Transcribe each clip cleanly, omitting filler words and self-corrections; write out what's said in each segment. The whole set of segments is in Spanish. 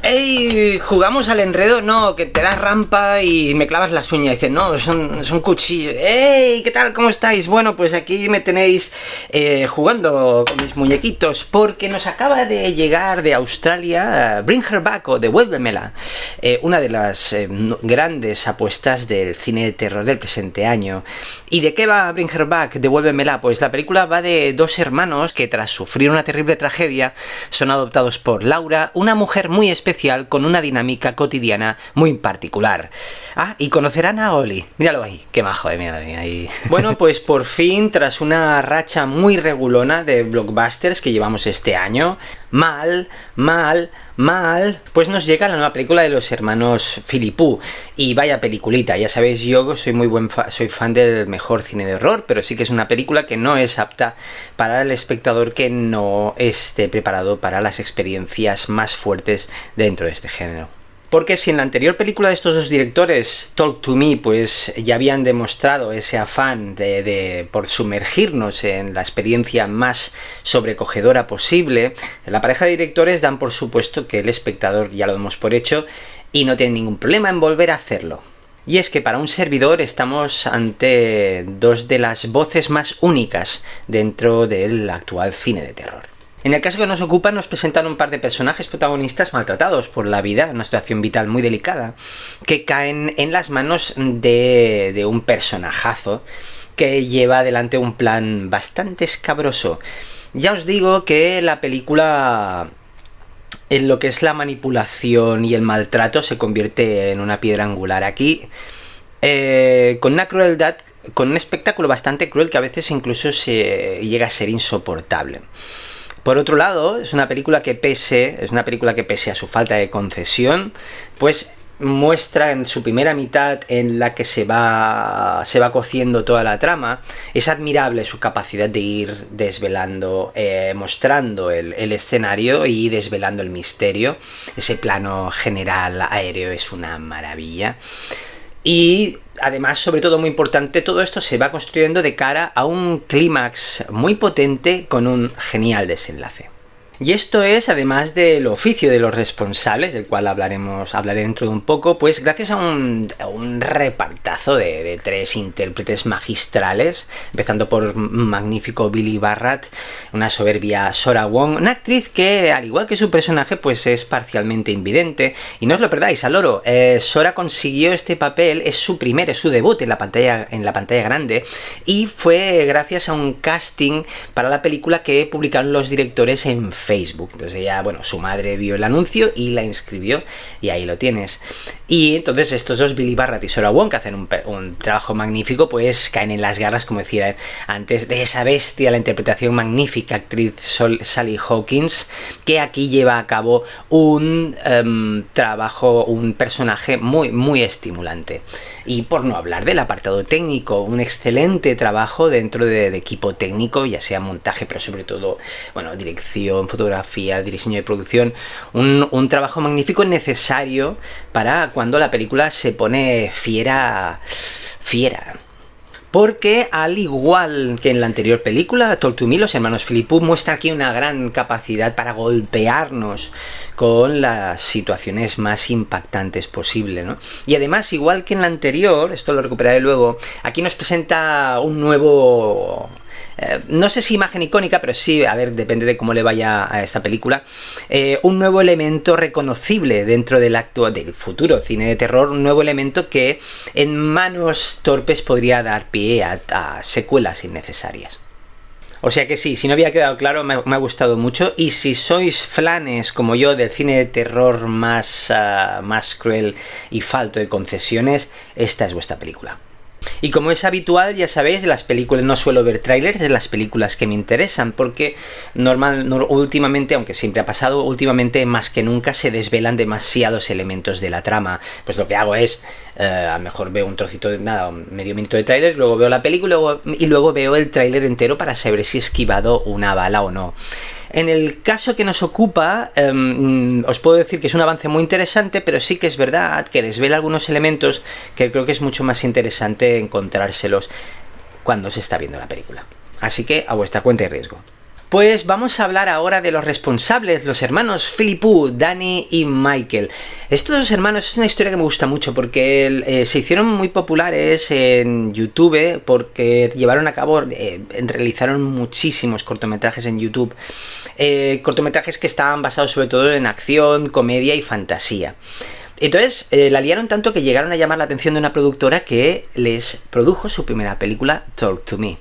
¡Ey! ¿Jugamos al enredo? No, que te das rampa y me clavas las uñas. Y dices, no, son cuchillos. ¡Ey! ¿Qué tal? ¿Cómo estáis? Bueno, pues aquí me tenéis jugando con mis muñequitos, porque nos acaba de llegar de Australia Bring Her Back, o Devuélvemela, una de las grandes apuestas del cine de terror del presente año. ¿Y de qué va Bring Her Back, Devuélvemela? Pues la película va de dos hermanos que, tras sufrir una terrible tragedia, son adoptados por Laura, una mujer muy especial con una dinámica cotidiana muy particular. Ah, y conocerán a Oli. Míralo ahí, qué majo, míralo ahí. Bueno, pues por fin, tras una racha muy regulona de blockbusters que llevamos este año, mal, pues nos llega la nueva película de los hermanos Philippou. Y vaya peliculita, ya sabéis, yo soy fan del mejor cine de horror, pero sí que es una película que no es apta para el espectador que no esté preparado para las experiencias más fuertes dentro de este género. Porque si en la anterior película de estos dos directores, Talk to Me, pues ya habían demostrado ese afán por sumergirnos en la experiencia más sobrecogedora posible, la pareja de directores dan por supuesto que el espectador ya lo damos por hecho y no tiene ningún problema en volver a hacerlo. Y es que para un servidor estamos ante dos de las voces más únicas dentro del actual cine de terror. En el caso que nos ocupa, nos presentan un par de personajes protagonistas maltratados por la vida, en una situación vital muy delicada, que caen en las manos de un personajazo que lleva adelante un plan bastante escabroso. Ya os digo que la película, en lo que es la manipulación y el maltrato, se convierte en una piedra angular aquí, con una crueldad, con un espectáculo bastante cruel que a veces incluso se llega a ser insoportable. Por otro lado, es una película que pese a su falta de concesión, pues muestra en su primera mitad, en la que se va cociendo toda la trama, es admirable su capacidad de ir desvelando, mostrando el escenario y desvelando el misterio. Ese plano general aéreo es una maravilla. Y además, sobre todo muy importante, todo esto se va construyendo de cara a un clímax muy potente con un genial desenlace. Y esto es, además del oficio de los responsables, del cual hablaré dentro de un poco, pues gracias a un repartazo de tres intérpretes magistrales, empezando por un magnífico Billy Barrett, una soberbia Sora Wong, una actriz que, al igual que su personaje, pues es parcialmente invidente. Y no os lo perdáis, al oro, Sora consiguió este papel, es su debut en la pantalla grande, y fue gracias a un casting para la película que publicaron los directores en Facebook. Entonces ella, su madre vio el anuncio y la inscribió, y ahí lo tienes. Y entonces estos dos, Billy Barrett y Sora Wong, que hacen un trabajo magnífico, pues caen en las garras, como decía antes, de esa bestia, la interpretación magnífica actriz Sally Hawkins, que aquí lleva a cabo un personaje muy estimulante. Y por no hablar del apartado técnico, un excelente trabajo dentro del equipo técnico, ya sea montaje, pero sobre todo, dirección, fotografía, diseño de producción, un trabajo magnífico necesario para cuando la película se pone fiera. Porque, al igual que en la anterior película, Talk to Me, los hermanos Philippou muestran aquí una gran capacidad para golpearnos con las situaciones más impactantes posible, ¿no? Y además, igual que en la anterior, esto lo recuperaré luego, aquí nos presenta un nuevo... no sé si imagen icónica, pero sí, depende de cómo le vaya a esta película, un nuevo elemento reconocible dentro del futuro cine de terror, un nuevo elemento que en manos torpes podría dar pie a secuelas innecesarias. O sea que sí, si no había quedado claro, me ha gustado mucho, y si sois flanes como yo del cine de terror más cruel y falto de concesiones, esta es vuestra película. Y como es habitual, ya sabéis, de las películas no suelo ver trailers de las películas que me interesan, porque últimamente, aunque siempre ha pasado, últimamente más que nunca se desvelan demasiados elementos de la trama. Pues lo que hago es, a lo mejor veo un trocito medio minuto de trailer, luego veo la película y luego veo el trailer entero para saber si he esquivado una bala o no. En el caso que nos ocupa, os puedo decir que es un avance muy interesante, pero sí que es verdad que desvela algunos elementos que creo que es mucho más interesante encontrárselos cuando se está viendo la película. Así que a vuestra cuenta y riesgo. Pues vamos a hablar ahora de los responsables, los hermanos Philippou, Danny y Michael. Estos dos hermanos es una historia que me gusta mucho porque se hicieron muy populares en YouTube porque llevaron a cabo, realizaron muchísimos cortometrajes en YouTube. Cortometrajes que estaban basados sobre todo en acción, comedia y fantasía. Entonces la liaron tanto que llegaron a llamar la atención de una productora que les produjo su primera película, Talk to Me.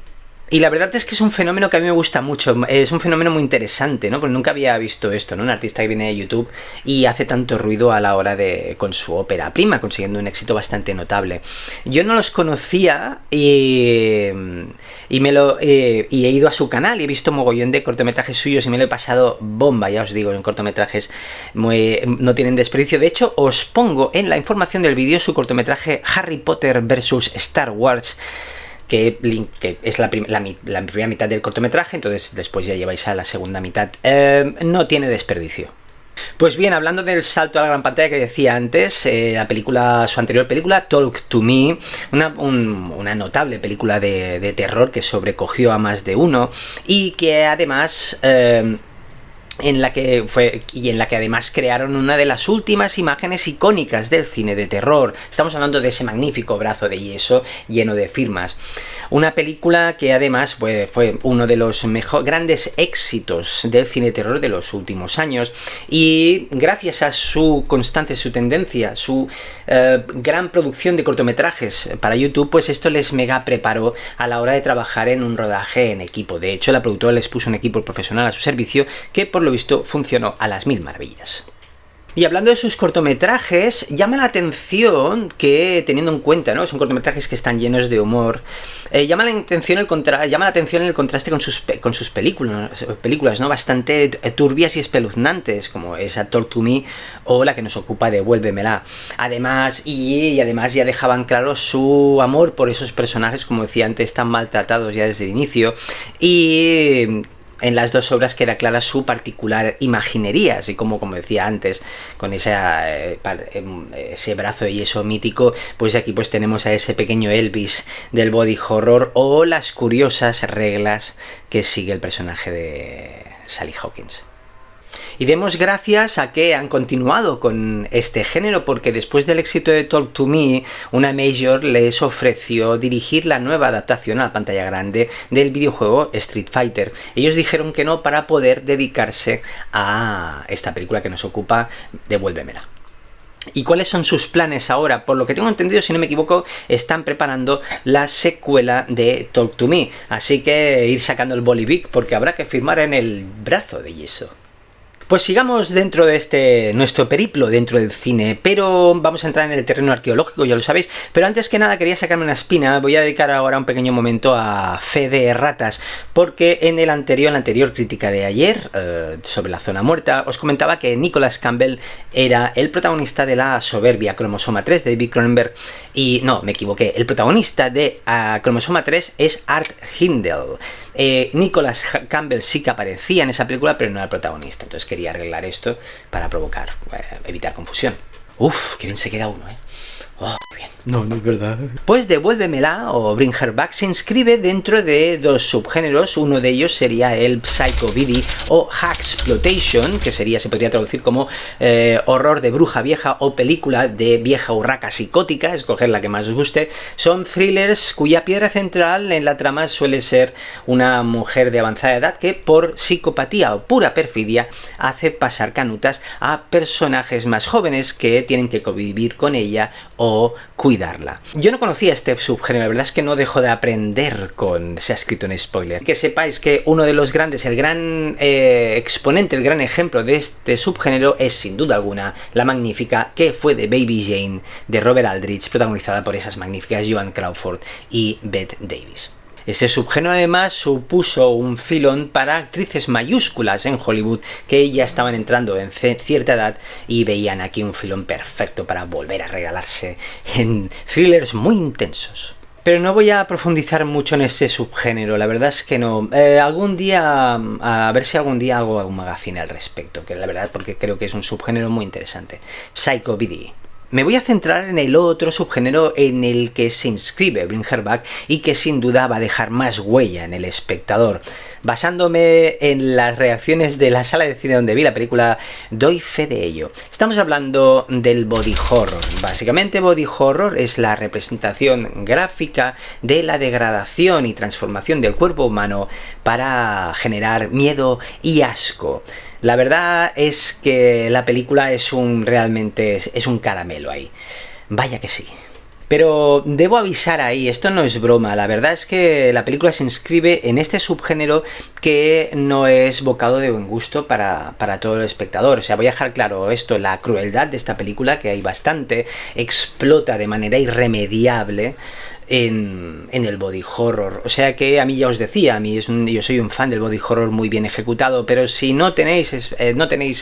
Y la verdad es que es un fenómeno que a mí me gusta mucho, es un fenómeno muy interesante, ¿no? Porque nunca había visto esto, ¿no? Un artista que viene de YouTube y hace tanto ruido a la hora de con su ópera prima, consiguiendo un éxito bastante notable. Yo no los conocía y he ido a su canal y he visto mogollón de cortometrajes suyos y me lo he pasado bomba, ya os digo, en cortometrajes no tienen desperdicio. De hecho, os pongo en la información del vídeo su cortometraje Harry Potter vs Star Wars, que es la primera mitad del cortometraje, entonces después ya lleváis a la segunda mitad. No tiene desperdicio. Pues bien, hablando del salto a la gran pantalla que decía antes, su anterior película, Talk to Me, una notable película de terror que sobrecogió a más de uno y que además... en la que además crearon una de las últimas imágenes icónicas del cine de terror. Estamos hablando de ese magnífico brazo de yeso lleno de firmas. Una película que además fue uno de los grandes éxitos del cine de terror de los últimos años, y gracias a su constancia, su tendencia, su gran producción de cortometrajes para YouTube, pues esto les mega preparó a la hora de trabajar en un rodaje en equipo. De hecho, la productora les puso un equipo profesional a su servicio que por lo visto funcionó a las mil maravillas. Y hablando de sus cortometrajes, llama la atención que, teniendo en cuenta, ¿no? Son cortometrajes que están llenos de humor, llama la atención el contraste con sus películas, ¿no? Bastante turbias y espeluznantes, como esa Talk to Me o la que nos ocupa, Devuélvemela. Además ya dejaban claro su amor por esos personajes, como decía antes, tan maltratados ya desde el inicio, y... en las dos obras queda clara su particular imaginería, así como decía antes, con ese brazo de yeso mítico, pues aquí pues tenemos a ese pequeño Elvis del body horror o las curiosas reglas que sigue el personaje de Sally Hawkins. Y demos gracias a que han continuado con este género, porque después del éxito de Talk to Me, una major les ofreció dirigir la nueva adaptación a la pantalla grande del videojuego Street Fighter. Ellos dijeron que no para poder dedicarse a esta película que nos ocupa, Devuélvemela. ¿Y cuáles son sus planes ahora? Por lo que tengo entendido, si no me equivoco, están preparando la secuela de Talk to Me. Así que ir sacando el bolivic porque habrá que firmar en el brazo de yeso. Pues sigamos dentro de nuestro periplo dentro del cine, pero vamos a entrar en el terreno arqueológico, ya lo sabéis. Pero antes que nada quería sacarme una espina. Voy a dedicar ahora un pequeño momento a Fe de Ratas, porque en la anterior crítica de ayer, sobre la zona muerta, os comentaba que Nicholas Campbell era el protagonista de La soberbia, Cromosoma 3, de David Cronenberg. Y no, me equivoqué, el protagonista de Cromosoma 3 es Art Hindle. Nicholas Campbell sí que aparecía en esa película, pero no era el protagonista. Entonces quería arreglar esto para evitar confusión. Uf, qué bien se queda uno, ¿eh? Oh, qué bien. No es verdad. Pues Devuélvemela o Bring Her Back se inscribe dentro de dos subgéneros. Uno de ellos sería el Psychobilly o Haxploitation, que se podría traducir como horror de bruja vieja o película de vieja urraca psicótica, escoger la que más os guste. Son thrillers cuya piedra central en la trama suele ser una mujer de avanzada edad que por psicopatía o pura perfidia hace pasar canutas a personajes más jóvenes que tienen que convivir con ella o cuidarla. Yo no conocía este subgénero, la verdad es que no dejo de aprender se ha escrito en spoiler. Que sepáis que uno de los grandes, el gran exponente, el gran ejemplo de este subgénero es sin duda alguna la magnífica que fue de Baby Jane de Robert Aldrich, protagonizada por esas magníficas Joan Crawford y Bette Davis. Ese subgénero además supuso un filón para actrices mayúsculas en Hollywood que ya estaban entrando en cierta edad y veían aquí un filón perfecto para volver a regalarse en thrillers muy intensos. Pero no voy a profundizar mucho en ese subgénero, la verdad es que no. Algún día, a ver si algún día hago algún magazine al respecto, que la verdad porque creo que es un subgénero muy interesante. Psychobilly. me voy a centrar en el otro subgénero en el que se inscribe Bring Her Back y que sin duda va a dejar más huella en el espectador. Basándome en las reacciones de la sala de cine donde vi la película, doy fe de ello. Estamos hablando del body horror. Básicamente, body horror es la representación gráfica de la degradación y transformación del cuerpo humano para generar miedo y asco. La verdad es que la película es un caramelo ahí. Vaya que sí. Pero debo avisar ahí, esto no es broma, la verdad es que la película se inscribe en este subgénero que no es bocado de buen gusto para todo el espectador. O sea, voy a dejar claro esto, la crueldad de esta película, que hay bastante, explota de manera irremediable en el body horror. O sea que a mí ya os decía, yo soy un fan del body horror muy bien ejecutado, pero si no tenéis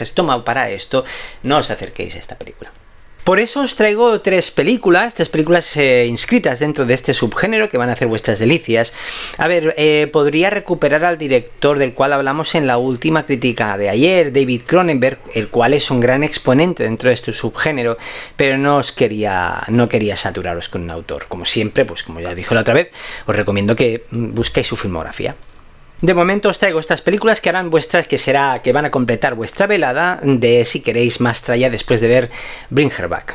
estómago para esto, no os acerquéis a esta película. Por eso os traigo tres películas inscritas dentro de este subgénero que van a hacer vuestras delicias. A ver, podría recuperar al director del cual hablamos en la última crítica de ayer, David Cronenberg, el cual es un gran exponente dentro de este subgénero, pero no quería saturaros con un autor. Como siempre, pues como ya dije la otra vez, os recomiendo que busquéis su filmografía. De momento os traigo estas películas que que van a completar vuestra velada de si queréis más tralla después de ver Bring Her Back.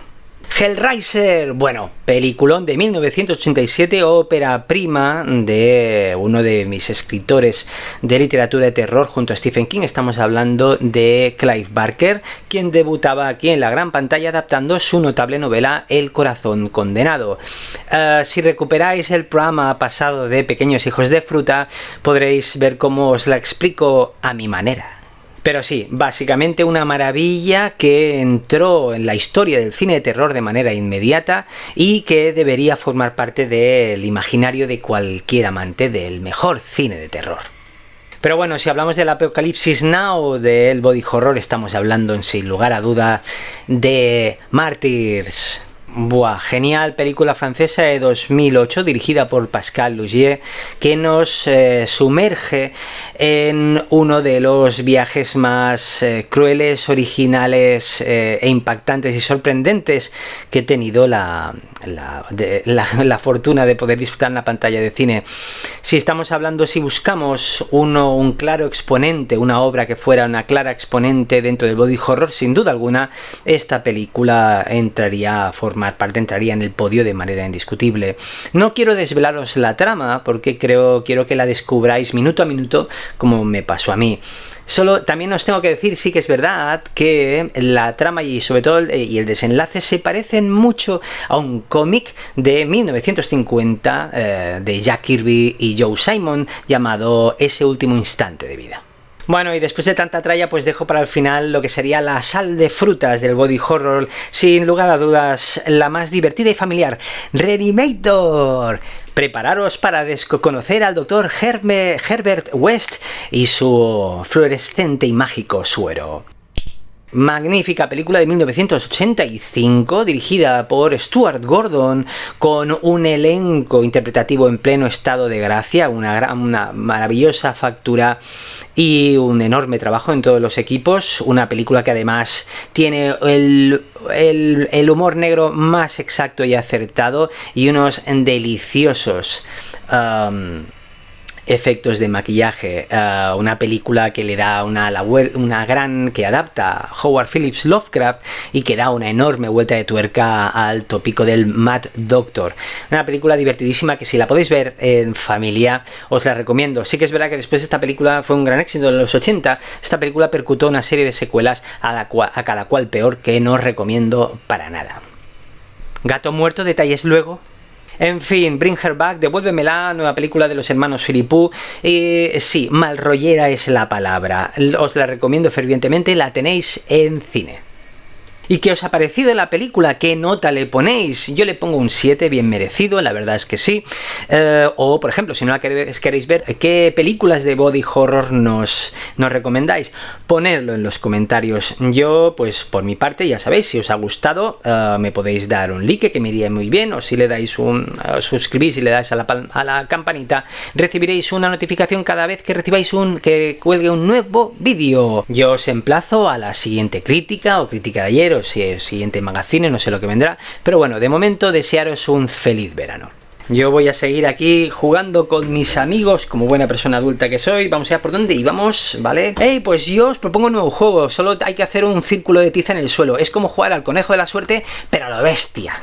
Hellraiser, bueno, peliculón de 1987, ópera prima de uno de mis escritores de literatura de terror junto a Stephen King. Estamos hablando de Clive Barker, quien debutaba aquí en la gran pantalla adaptando su notable novela El corazón condenado. Si recuperáis el programa pasado de Pequeños hijos de fruta, podréis ver cómo os la explico a mi manera. Pero sí, básicamente una maravilla que entró en la historia del cine de terror de manera inmediata y que debería formar parte del imaginario de cualquier amante del mejor cine de terror. Pero bueno, si hablamos del Apocalipsis Now, del body horror, estamos hablando sin lugar a duda de Martyrs. Buah, genial película francesa de 2008 dirigida por Pascal Laugier, que nos sumerge en uno de los viajes más crueles, originales e impactantes y sorprendentes que he tenido la fortuna de poder disfrutar en la pantalla de cine. Si buscamos un claro exponente, una obra que fuera una clara exponente dentro del body horror, sin duda alguna esta película entraría en el podio de manera indiscutible. No quiero desvelaros la trama porque quiero que la descubráis minuto a minuto como me pasó a mí. Solo también os tengo que decir, sí que es verdad que la trama y sobre todo el desenlace se parecen mucho a un cómic de 1950 de Jack Kirby y Joe Simon llamado Ese último instante de vida. Bueno, y después de tanta tralla, pues dejo para el final lo que sería la sal de frutas del body horror, sin lugar a dudas, la más divertida y familiar, Reanimator. Prepararos para conocer al Dr. Herbert West y su fluorescente y mágico suero. Magnífica película de 1985 dirigida por Stuart Gordon, con un elenco interpretativo en pleno estado de gracia, una maravillosa factura y un enorme trabajo en todos los equipos. Una película que además tiene el humor negro más exacto y acertado y unos deliciosos efectos de maquillaje. Una película que le da que adapta a Howard Phillips Lovecraft y que da una enorme vuelta de tuerca al tópico del Mad Doctor. Una película divertidísima que si la podéis ver en familia os la recomiendo. Sí que es verdad que después de esta película fue un gran éxito en los 80. Esta película percutó una serie de secuelas a cada cual peor, que no os recomiendo para nada. Gato muerto, detalles luego. En fin, Bring Her Back, devuélvemela, nueva película de los hermanos Philippou. Sí, malrollera es la palabra. Os la recomiendo fervientemente, la tenéis en cine. ¿Y qué os ha parecido la película? ¿Qué nota le ponéis? Yo le pongo un 7, bien merecido, la verdad es que sí. O, por ejemplo, si no la queréis ver, ¿qué películas de body horror nos recomendáis? Ponedlo en los comentarios. Yo, pues por mi parte, ya sabéis, si os ha gustado, me podéis dar un like, que me iría muy bien, o si le dais suscribís y le dais a la campanita, recibiréis una notificación cada vez que que cuelgue un nuevo vídeo. Yo os emplazo a la siguiente crítica o crítica de ayer, o si es siguiente magazine, no sé lo que vendrá. Pero bueno, de momento desearos un feliz verano. Yo voy a seguir aquí jugando con mis amigos, como buena persona adulta que soy. Vamos a ver por dónde íbamos, ¿vale? Hey, pues yo os propongo un nuevo juego. Solo hay que hacer un círculo de tiza en el suelo. Es como jugar al conejo de la suerte, pero a lo bestia.